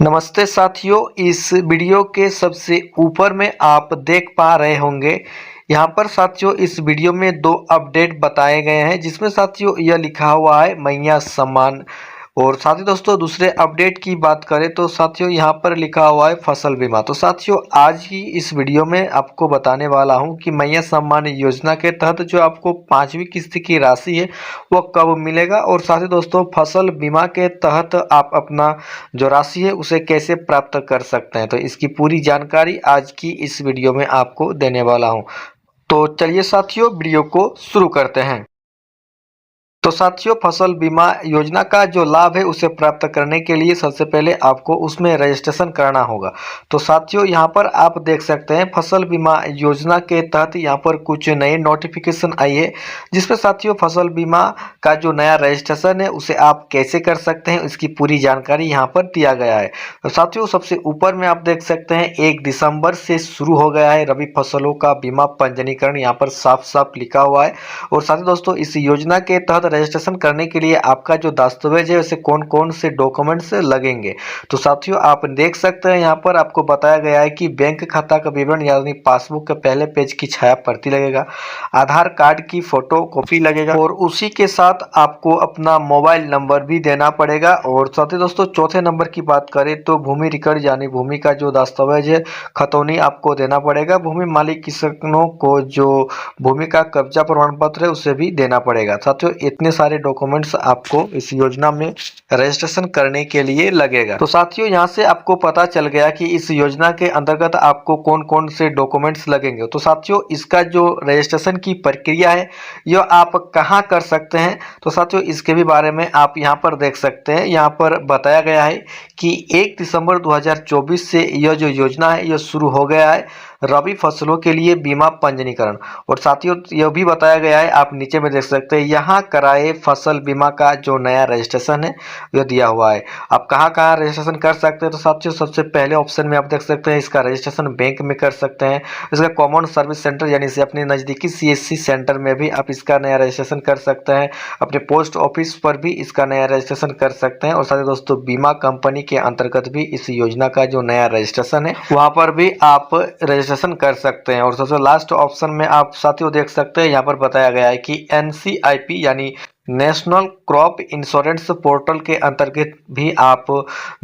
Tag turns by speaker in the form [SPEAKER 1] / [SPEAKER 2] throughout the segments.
[SPEAKER 1] नमस्ते साथियों, इस वीडियो के सबसे ऊपर में आप देख पा रहे होंगे। यहाँ पर साथियों इस वीडियो में दो अपडेट बताए गए हैं, जिसमें साथियों यह लिखा हुआ है मैया सम्मान। और साथ ही दोस्तों दूसरे अपडेट की बात करें तो साथियों यहाँ पर लिखा हुआ है फसल बीमा। तो साथियों आज ही इस वीडियो में आपको बताने वाला हूँ कि मैया सम्मान योजना के तहत जो आपको 5वीं किस्त की राशि है वो कब मिलेगा, और साथ ही दोस्तों फसल बीमा के तहत आप अपना जो राशि है उसे कैसे प्राप्त कर सकते हैं। तो इसकी पूरी जानकारी आज की इस वीडियो में आपको देने वाला हूं। तो चलिए साथियों वीडियो को शुरू करते हैं। तो साथियों फसल बीमा योजना का जो लाभ है उसे प्राप्त करने के लिए सबसे पहले आपको उसमें रजिस्ट्रेशन करना होगा। तो साथियों यहाँ पर आप देख सकते हैं फसल बीमा योजना के तहत यहाँ पर कुछ नई नोटिफिकेशन आई है, जिसमें साथियों फसल बीमा का जो नया रजिस्ट्रेशन है उसे आप कैसे कर सकते हैं इसकी पूरी जानकारी यहाँ पर दिया गया है। तो साथियों सबसे ऊपर में आप देख सकते हैं 1 दिसंबर से शुरू हो गया है रबी फसलों का बीमा पंजीकरण, यहाँ पर साफ साफ लिखा हुआ है। और साथ ही दोस्तों इस योजना के तहत रजिस्ट्रेशन करने के लिए आपका जो दस्तावेज है उसे कौन कौन से डॉक्यूमेंट्स लगेंगे। तो साथियों आप देख सकते हैं यहाँ पर आपको बताया गया है कि बैंक खाता का विवरण यानी पासबुक के पहले पेज की छाया प्रति लगेगा, आधार कार्ड की फोटो कॉपी लगेगा, और उसी के साथ आपको अपना मोबाइल नंबर भी देना पड़ेगा। और साथ ही दोस्तों चौथे नंबर की बात करें तो भूमि रिकॉर्ड यानी भूमि का जो दस्तावेज है खतौनी आपको देना पड़ेगा। भूमि मालिक किसानों को जो भूमि का कब्जा प्रमाण पत्र है उसे भी देना पड़ेगा। साथियों इतने सारे डॉक्यूमेंट्स आपको इस योजना में रजिस्ट्रेशन करने के लिए लगेगा। तो साथियों यहाँ से आपको पता चल गया कि इस योजना के अंतर्गत आपको कौन कौन से डॉक्यूमेंट्स लगेंगे। तो साथियों इसका जो रजिस्ट्रेशन की प्रक्रिया है यह आप कहाँ कर सकते हैं, तो साथियों इसके भी बारे में आप यहाँ पर देख सकते हैं। यहाँ पर बताया गया है कि 1 दिसंबर 2024 से यह जो योजना है यह शुरू हो गया है रबी फसलों के लिए बीमा पंजीकरण। और साथियों यह भी बताया गया है, आप नीचे में देख सकते हैं यहाँ कराए फसल बीमा का जो नया रजिस्ट्रेशन है यह दिया हुआ है। आप कहाँ कहाँ रजिस्ट्रेशन कर सकते हैं, तो साथियों सबसे पहले ऑप्शन में आप देख सकते हैं इसका रजिस्ट्रेशन बैंक में कर सकते हैं। इसका कॉमन सर्विस सेंटर यानी से अपने नज़दीकी CSC सेंटर में भी आप इसका नया रजिस्ट्रेशन कर सकते हैं। अपने पोस्ट ऑफिस पर भी इसका नया रजिस्ट्रेशन कर सकते हैं। और साथ ही दोस्तों बीमा कंपनी के अंतर्गत भी इस योजना का जो नया रजिस्ट्रेशन है वहाँ पर भी आप रजिस्ट्रेशन कर सकते हैं। और सबसे लास्ट ऑप्शन में आप साथियों देख सकते हैं यहाँ पर बताया गया है कि NCIP यानी नेशनल क्रॉप इंश्योरेंस पोर्टल के अंतर्गत भी आप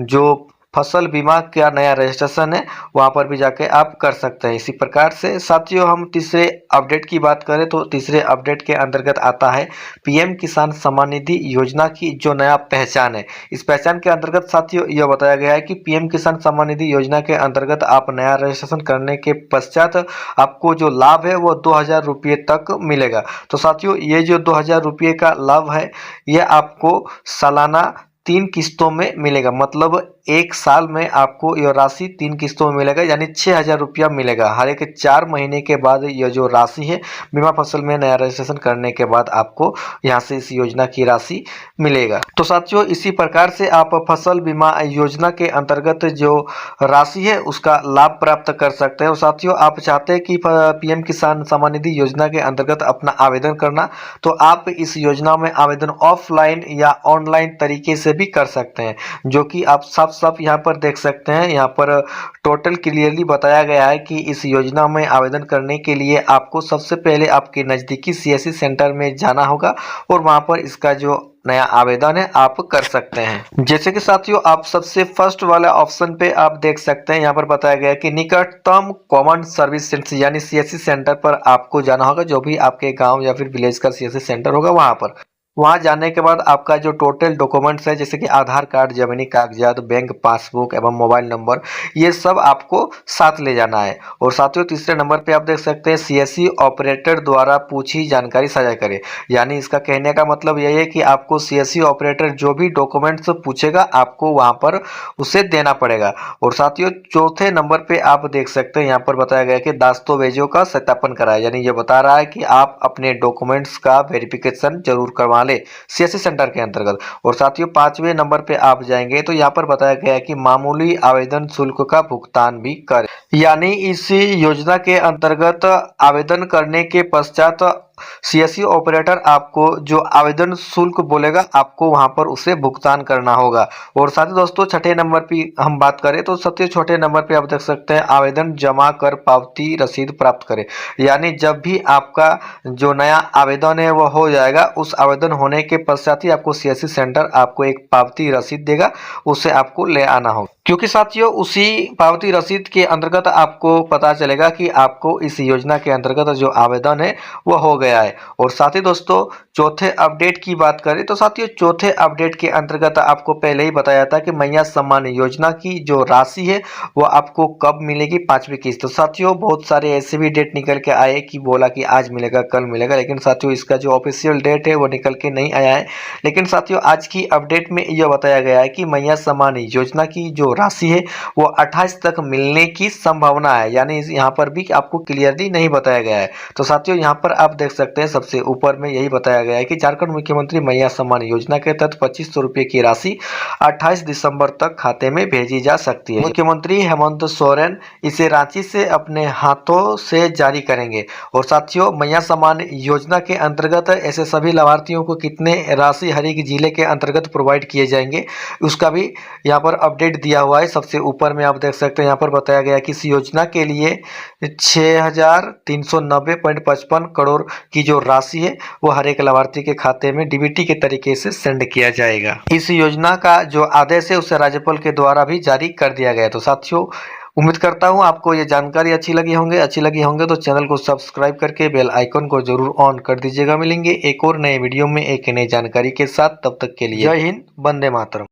[SPEAKER 1] जो फसल बीमा का नया रजिस्ट्रेशन है वहां पर भी जाके आप कर सकते हैं। इसी प्रकार से साथियों हम तीसरे अपडेट की बात करें तो तीसरे अपडेट के अंतर्गत आता है PM किसान सम्मान निधि योजना की जो नया पहचान है। इस पहचान के अंतर्गत साथियों यह बताया गया है कि PM किसान सम्मान निधि योजना के अंतर्गत आप नया रजिस्ट्रेशन करने के पश्चात आपको जो लाभ है वो 2000 रुपये तक मिलेगा। तो साथियों ये जो 2000 रुपये का लाभ है यह आपको सालाना 3 किस्तों में मिलेगा, मतलब 1 साल में आपको यह राशि 3 किस्तों में मिलेगा, यानी 6000 रुपया मिलेगा। हर एक 4 महीने के बाद यह जो राशि है बीमा फसल में नया रजिस्ट्रेशन करने के बाद आपको यहाँ से इस योजना की राशि मिलेगा। तो साथियों इसी प्रकार से आप फसल बीमा योजना के अंतर्गत जो राशि है उसका लाभ प्राप्त कर सकते हैं। और साथियों आप चाहते हैं कि PM किसान सम्मान निधि योजना के अंतर्गत अपना आवेदन करना, तो आप इस योजना में आवेदन ऑफलाइन या ऑनलाइन तरीके से भी कर सकते हैं, जो कि आप साफ साफ यहाँ पर देख सकते हैं। यहाँ पर टोटल क्लियरली बताया गया है कि इस योजना में आवेदन करने के लिए आपको सबसे पहले आपके नज़दीकी CSC सेंटर में जाना होगा और वहाँ पर इसका जो नया आवेदन है आप कर सकते हैं। जैसे कि साथियों आप सबसे फर्स्ट वाला ऑप्शन पे आप देख सकते हैं यहाँ पर बताया गया है कि निकटतम कॉमन सर्विस सेंटर यानी CSC सेंटर पर आपको जाना होगा। जो भी आपके गांव या फिर विलेज का CSC सेंटर होगा वहां जाने के बाद आपका जो टोटल डॉक्यूमेंट्स है जैसे कि आधार कार्ड, जमीनी कागजात, बैंक पासबुक एवं मोबाइल नंबर, ये सब आपको साथ ले जाना है। और साथियों तीसरे नंबर पे आप देख सकते हैं CSC ऑपरेटर द्वारा पूछी जानकारी साझा करें, यानी इसका कहने का मतलब यही है कि आपको CSC ऑपरेटर जो भी डॉक्यूमेंट्स पूछेगा आपको वहां पर उसे देना पड़ेगा। और साथियों चौथे नंबर पे आप देख सकते हैं यहाँ पर बताया गया कि दस्तावेजों का सत्यापन कराएं, यानी ये बता रहा है कि आप अपने डॉक्यूमेंट्स का वेरिफिकेशन जरूर करवा CSC सेंटर के अंतर्गत। और साथियों 5वें नंबर पे आप जाएंगे तो यहाँ पर बताया गया है कि मामूली आवेदन शुल्क का भुगतान भी करें। यानी इस योजना के अंतर्गत आवेदन करने के पश्चात सीएससी ऑपरेटर आपको जो आवेदन शुल्क बोलेगा आपको वहां पर उसे भुगतान करना होगा। और साथ ही दोस्तों छठे नंबर पे हम बात करें तो सबसे छोटे नंबर पे आप देख सकते हैं आवेदन जमा कर पावती रसीद प्राप्त करें। यानी जब भी आपका जो नया आवेदन है वो हो जाएगा, उस आवेदन होने के पश्चात ही आपको सीएससी सेंटर आपको एक पावती रसीद देगा, उसे आपको ले आना होगा। क्योंकि साथियों उसी पावती रसीद के अंतर्गत आपको पता चलेगा कि आपको इस योजना के अंतर्गत जो आवेदन है वो हो गया है। और साथ ही दोस्तों चौथे अपडेट की बात करें तो साथियों चौथे अपडेट के अंतर्गत आपको पहले ही बताया था कि मैया सम्मान योजना की जो राशि है वो आपको कब मिलेगी, 5वीं किस्त। तो साथियों बहुत सारे ऐसे भी डेट निकल के आए कि बोला कि आज मिलेगा कल मिलेगा, लेकिन साथियों इसका जो ऑफिशियल डेट है वो निकल के नहीं आया है। लेकिन साथियों आज की अपडेट में यह बताया गया है कि मैया सम्मान योजना की जो राशि है वो 28 तक मिलने की संभावना है। यानी यहाँ पर भी आपको क्लियरली नहीं बताया गया है। तो साथियों यहाँ पर आप देख सकते हैं सबसे ऊपर में यही बताया गया है कि झारखंड मुख्यमंत्री मैया सम्मान योजना के तहत 2500 रुपये की राशि 28 दिसंबर तक खाते में भेजी जा सकती है। मुख्यमंत्री हेमंत सोरेन इसे रांची से अपने हाथों से जारी करेंगे। और साथियों मैया सम्मान योजना के अंतर्गत ऐसे सभी लाभार्थियों को कितने राशि हर एक जिले के अंतर्गत प्रोवाइड किए जाएंगे उसका भी यहाँ पर अपडेट दिया हुआ है। सबसे ऊपर में आप देख सकते हैं यहाँ पर बताया गया कि इस योजना के लिए 6390.55 करोड़ की जो राशि है वो हर एक लाभार्थी के खाते में डीबीटी के तरीके से सेंड किया जाएगा। इस योजना का जो आदेश है उसे राज्यपाल के द्वारा भी जारी कर दिया गया है। तो साथियों उम्मीद करता हूं आपको ये जानकारी अच्छी लगी होंगे तो चैनल को सब्सक्राइब करके बेल आइकन को जरूर ऑन कर दीजिएगा। मिलेंगे एक और नए वीडियो में एक नई जानकारी के साथ, तब तक के लिए जय हिंद, वंदे मातरम।